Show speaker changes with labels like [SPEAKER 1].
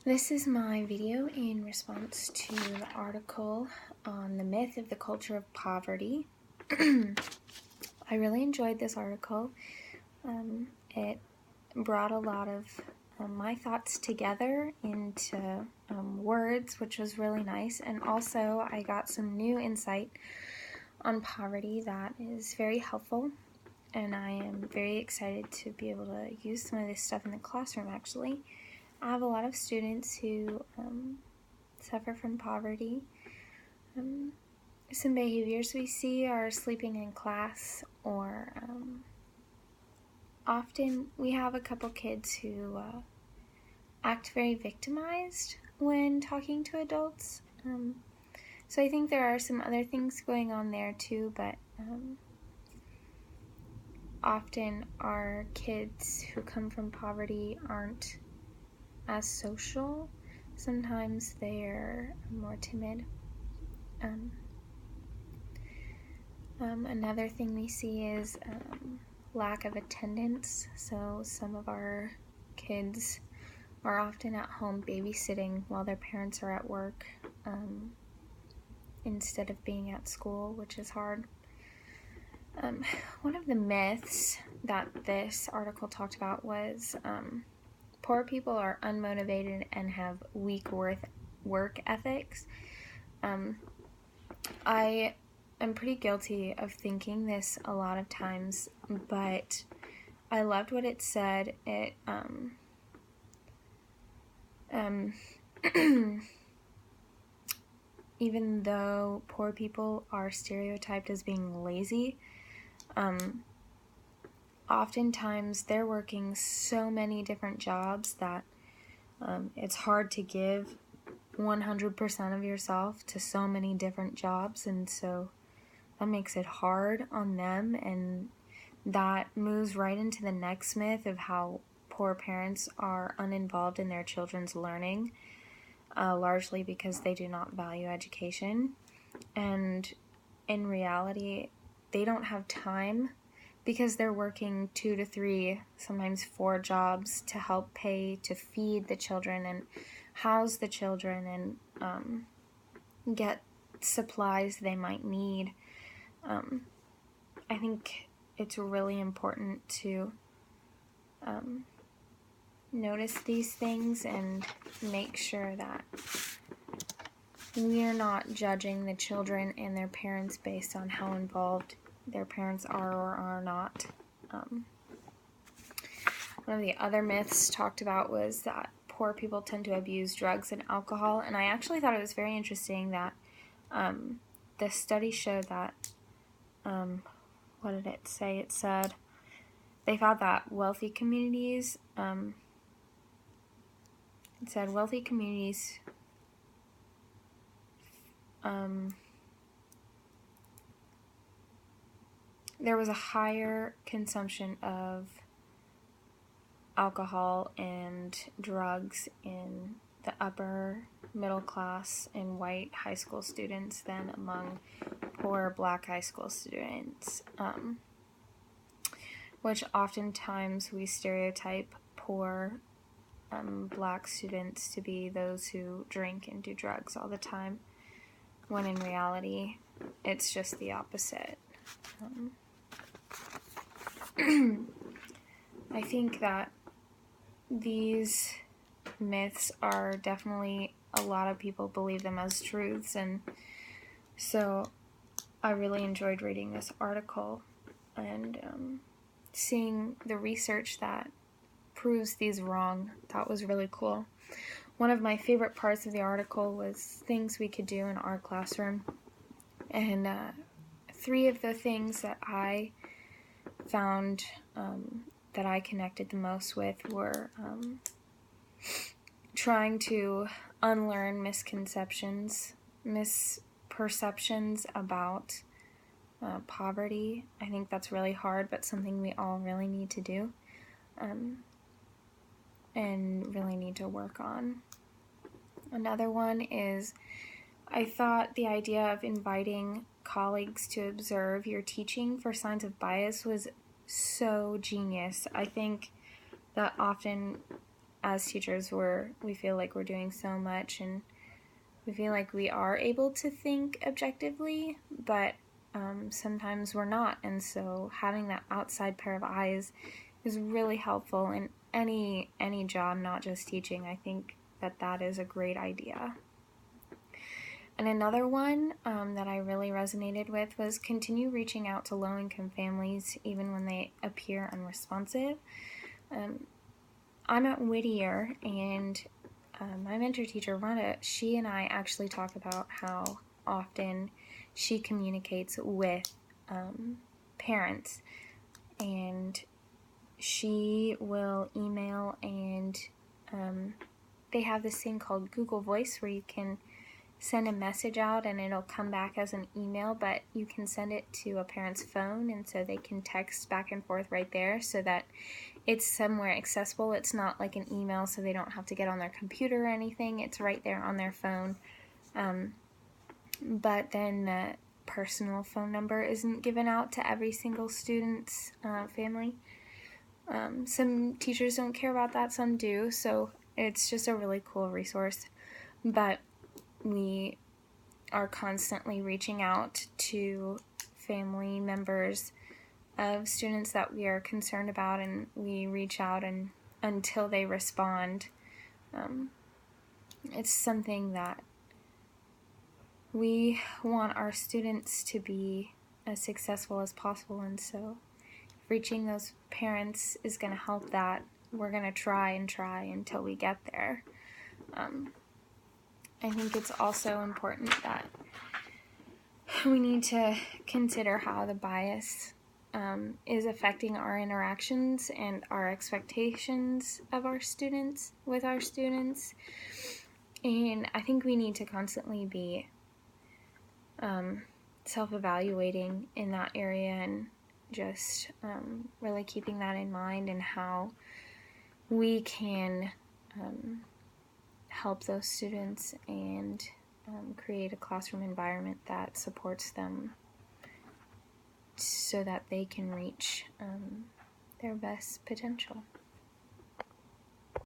[SPEAKER 1] This is my video in response to the article on the myth of the culture of poverty. I really enjoyed this article. It brought a lot of my thoughts together into words, which was really nice, and also I got some new insight on poverty that is very helpful, and I am very excited to be able to use some of this stuff in the classroom. Actually, I have a lot of students who suffer from poverty. Some behaviors we see are sleeping in class, or often we have a couple kids who act very victimized when talking to adults. So I think there are some other things going on there too, but often our kids who come from poverty aren't as social. Sometimes they're more timid. Another thing we see is lack of attendance. So some of our kids are often at home babysitting while their parents are at work instead of being at school, which is hard. One of the myths that this article talked about was poor people are unmotivated and have weak work ethics. I am pretty guilty of thinking this a lot of times, but I loved what it said. It even though poor people are stereotyped as being lazy, oftentimes they're working so many different jobs that it's hard to give 100% of yourself to so many different jobs, and so that makes it hard on them, and that moves right into the next myth of how poor parents are uninvolved in their children's learning, largely because they do not value education. And in reality, they don't have time because they're working 2 to 3, sometimes 4 jobs to help pay to feed the children and house the children and get supplies they might need. I think it's really important to notice these things and make sure that we are not judging the children and their parents based on how involved their parents are or are not. One of the other myths talked about was that poor people tend to abuse drugs and alcohol, and I actually thought it was very interesting that the study showed that, what did it say? It said they found that wealthy communities, there was a higher consumption of alcohol and drugs in the upper middle class and white high school students than among poor black high school students, which oftentimes we stereotype poor black students to be those who drink and do drugs all the time, when in reality it's just the opposite. I think that these myths are definitely, a lot of people believe them as truths, and so I really enjoyed reading this article and seeing the research that proves these wrong. That was really cool. One of my favorite parts of the article was things we could do in our classroom, and 3 of the things that I found that I connected the most with were trying to unlearn misperceptions about poverty. I think that's really hard, but something we all really need to do and really need to work on. Another one is, I thought the idea of inviting colleagues to observe your teaching for signs of bias was so genius. I think that often as teachers, we feel like we're doing so much, and we feel like we are able to think objectively, but sometimes we're not. And so having that outside pair of eyes is really helpful in any job, not just teaching. I think that is a great idea. And another one that I really resonated with was continue reaching out to low-income families even when they appear unresponsive. I'm at Whittier, and my mentor teacher, Rhonda, she and I actually talk about how often she communicates with parents, and she will email, and they have this thing called Google Voice where you can send a message out and it'll come back as an email, but you can send it to a parent's phone, and so they can text back and forth right there so that it's somewhere accessible. It's not like an email, so they don't have to get on their computer or anything. It's right there on their phone. But then the personal phone number isn't given out to every single student's family. Some teachers don't care about that, some do, so it's just a really cool resource. But we are constantly reaching out to family members of students that we are concerned about, and we reach out and until they respond. It's something that we want our students to be as successful as possible, and so reaching those parents is going to help that. We're going to try until we get there. I think it's also important that we need to consider how the bias is affecting our interactions and our expectations of our students, with our students. And I think we need to constantly be self-evaluating in that area, and just really keeping that in mind, and how we can help those students and create a classroom environment that supports them so that they can reach their best potential.